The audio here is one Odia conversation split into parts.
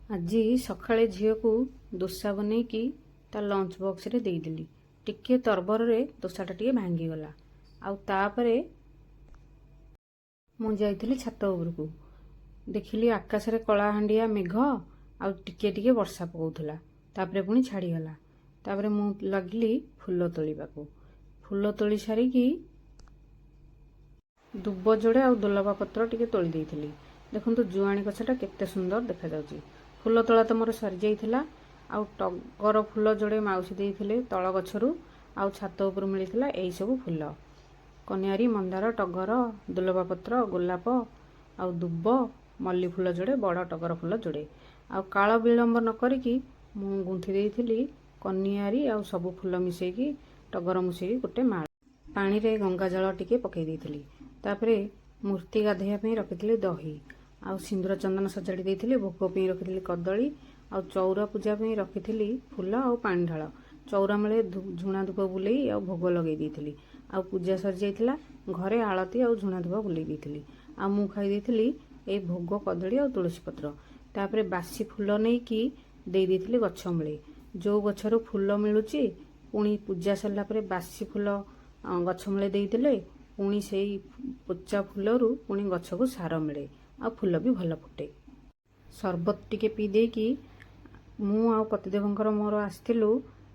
ଆଜି ସକାଳେ ଝିଅକୁ ଦୋସା ବନେଇକି ତା ଲଞ୍ଚ ବକ୍ସରେ ଦେଇଦେଲି। ଟିକେ ତରବରରେ ଦୋସାଟା ଟିକେ ଭାଙ୍ଗିଗଲା। ଆଉ ତାପରେ ମୁଁ ଯାଇଥିଲି ଛାତ ଉପରକୁ। ଦେଖିଲି ଆକାଶରେ କଳାହାଣ୍ଡିଆ ମେଘ ଆଉ ଟିକେ ଟିକେ ବର୍ଷା ପକାଉଥିଲା। ତାପରେ ପୁଣି ଛାଡ଼ିଗଲା। ତାପରେ ମୁଁ ଲାଗିଲି ଫୁଲ ତୋଳିବାକୁ। ଫୁଲ ତୋଳି ସାରିକି ଦୁବ ଯୋଡ଼େ ଆଉ ଦୋଲବା ପତ୍ର ଟିକେ ତୋଳି ଦେଇଥିଲି। ଦେଖନ୍ତୁ ଜୁଆଣି ଗଛଟା କେତେ ସୁନ୍ଦର ଦେଖାଯାଉଛି। ଫୁଲ ତୋଳା ତ ମୋର ସରିଯାଇଥିଲା। ଆଉ ଟଗର ଫୁଲ ଯୋଡ଼େ ମାଉସୀ ଦେଇଥିଲେ ତଳ ଗଛରୁ, ଆଉ ଛାତ ଉପରୁ ମିଳିଥିଲା ଏଇସବୁ ଫୁଲ। କନିଆରୀ, ମନ୍ଦାର, ଟଗର, ଦୋଲବା ପତ୍ର, ଗୋଲାପ ଆଉ ଦୁବ, ମଲ୍ଲି ଫୁଲ ଯୋଡ଼େ, ବଡ଼ ଟଗର ଫୁଲ ଯୋଡ଼େ। ଆଉ କାଳ ବିଳମ୍ବ ନ କରିକି ମୁଁ ଗୁନ୍ଥି ଦେଇଥିଲି କନିଆରୀ ଆଉ ସବୁ ଫୁଲ ମିଶେଇକି, ଟଗର ମିଶେଇକି ଗୋଟେ ମାଳ। ପାଣିରେ ଗଙ୍ଗା ଜଳ ଟିକେ ପକେଇ ଦେଇଥିଲି। ତାପରେ ମୂର୍ତ୍ତି ଗାଧୋଇବା ପାଇଁ ରଖିଥିଲି ଦହି, ଆଉ ସିନ୍ଦୁର ଚନ୍ଦନ ସଜାଡ଼ି ଦେଇଥିଲି। ଭୋଗ ପାଇଁ ରଖିଥିଲି କଦଳୀ, ଆଉ ଚଉରା ପୂଜା ପାଇଁ ରଖିଥିଲି ଫୁଲ ଆଉ ପାଣି ଢାଳ। ଚଉରା ମୂଳେ ଝୁଣା ଧୂପ ବୁଲେଇ ଆଉ ଭୋଗ ଲଗେଇ ଦେଇଥିଲି। ଆଉ ପୂଜା ସରିଯାଇଥିଲା। ଘରେ ଆଳତି ଆଉ ଝୁଣା ଧୂପ ବୁଲେଇ ଦେଇଥିଲି। ଆଉ ମୁଁ ଖାଇ ଦେଇଥିଲି ଏଇ ଭୋଗ, କଦଳୀ ଆଉ ତୁଳସୀ ପତ୍ର। ତାପରେ ବାସି ଫୁଲ ନେଇକି ଦେଇ ଦେଇଥିଲି ଗଛ ମୂଳେ। ଯେଉଁ ଗଛରୁ ଫୁଲ ମିଳୁଛି ପୁଣି ପୂଜା ସରିଲା ପରେ ବାସି ଫୁଲ ଗଛ ମୂଳେ ଦେଇଦେଲେ ପୁଣି ସେଇ ପୋଚା ଫୁଲରୁ ପୁଣି ଗଛକୁ ସାର ମିଳେ, ଆଉ ଫୁଲ ବି ଭଲ ଫୁଟେ। ସରବତ ଟିକେ ପିଇ ଦେଇକି ମୁଁ ଆଉ ପତିଦେବଙ୍କର ମୋର ଆସିଥିଲୁ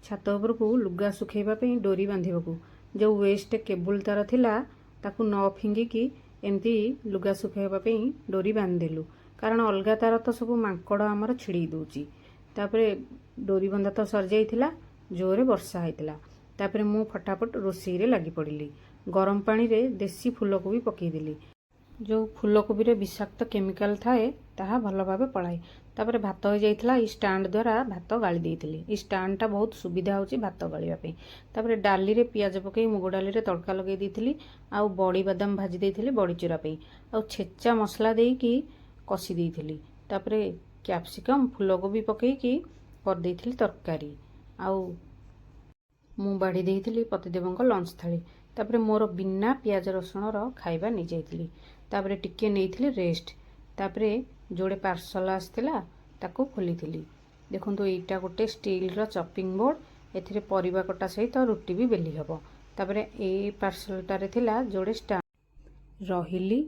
ଛାତ ଉପରକୁ ଲୁଗା ଶୁଖେଇବା ପାଇଁ ଡୋରି ବାନ୍ଧିବାକୁ। ଯେଉଁ ୱେଷ୍ଟ କେବୁଲ ତାର ଥିଲା ତାକୁ ନ ଫିଙ୍ଗିକି ଏମିତି ଲୁଗା ଶୁଖେଇବା ପାଇଁ ଡୋରି ବାନ୍ଧିଦେଲୁ। କାରଣ ଅଲଗା ତାର ତ ସବୁ ମାଙ୍କଡ଼ ଆମର ଛିଡ଼େଇ ଦେଉଛି। ତାପରେ ଡୋରି ବନ୍ଧା ତ ସରିଯାଇଥିଲା। ଜୋରରେ ବର୍ଷା ହେଇଥିଲା। ତାପରେ ମୁଁ ଫଟାଫଟ ରୋଷେଇରେ ଲାଗି ପଡ଼ିଲି। ଗରମ ପାଣିରେ ଦେଶୀ ଫୁଲକୋବି ପକେଇଦେଲି। ଯେଉଁ ଫୁଲକୋବିରେ ବିଷାକ୍ତ କେମିକାଲ ଥାଏ ତାହା ଭଲ ଭାବେ ପଳାଏ। ତାପରେ ଭାତ ହେଇଯାଇଥିଲା। ଏଇ ଷ୍ଟାଣ୍ଡ ଦ୍ୱାରା ଭାତ ଗାଳି ଦେଇଥିଲି। ଏଇ ଷ୍ଟାଣ୍ଡଟା ବହୁତ ସୁବିଧା ହେଉଛି ଭାତ ଗାଳିବା ପାଇଁ। ତାପରେ ଡାଲିରେ ପିଆଜ ପକେଇ ମୁଗ ଡାଲିରେ ତଡ଼କା ଲଗେଇ ଦେଇଥିଲି। ଆଉ ବଡ଼ି ବାଦାମ ଭାଜି ଦେଇଥିଲି ବଡ଼ି ଚୁରା ପାଇଁ। ଆଉ ଛେଚା ମସଲା ଦେଇକି କଷି ଦେଇଥିଲି। ତାପରେ କ୍ୟାପ୍ସିକମ୍, ଫୁଲକୋବି ପକେଇକି କରିଦେଇଥିଲି ତରକାରୀ। ଆଉ ମୁଁ ବାଢ଼ି ଦେଇଥିଲି ପତିଦେବଙ୍କ ଲଞ୍ଚ ଥାଳି। ତାପରେ ମୋର ବିନା ପିଆଜ ରସୁଣର ଖାଇବା ନେଇଯାଇଥିଲି। ତାପରେ ଟିକେ ନେଇଥିଲି ରେଷ୍ଟ। ତାପରେ ଯୋଡ଼େ ପାର୍ସଲ ଆସିଥିଲା ତାକୁ ଖୋଲିଥିଲି। ଦେଖନ୍ତୁ ଏଇଟା ଗୋଟେ ଷ୍ଟିଲର ଚପିଂ ବୋର୍ଡ଼। ଏଥିରେ ପରିବା କଟା ସହିତ ରୁଟି ବି ବେଲି ହେବ। ତାପରେ ଏଇ ପାର୍ସଲଟାରେ ଥିଲା ଯୋଡ଼େ ଷ୍ଟାଣ୍ଡ। ରହିଲି।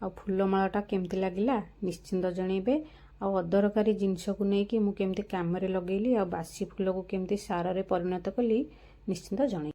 ଆଉ ଫୁଲମାଳଟା କେମିତି ଲାଗିଲା ନିଶ୍ଚିନ୍ତ ଜଣେଇବେ। ଆଉ ଅଦରକାରୀ ଜିନିଷକୁ ନେଇକି ମୁଁ କେମିତି କାମରେ ଲଗେଇଲି, ଆଉ ବାସି ଫୁଲକୁ କେମିତି ସାରରେ ପରିଣତ କଲି ନିଶ୍ଚିନ୍ତ ଜଣେଇବେ।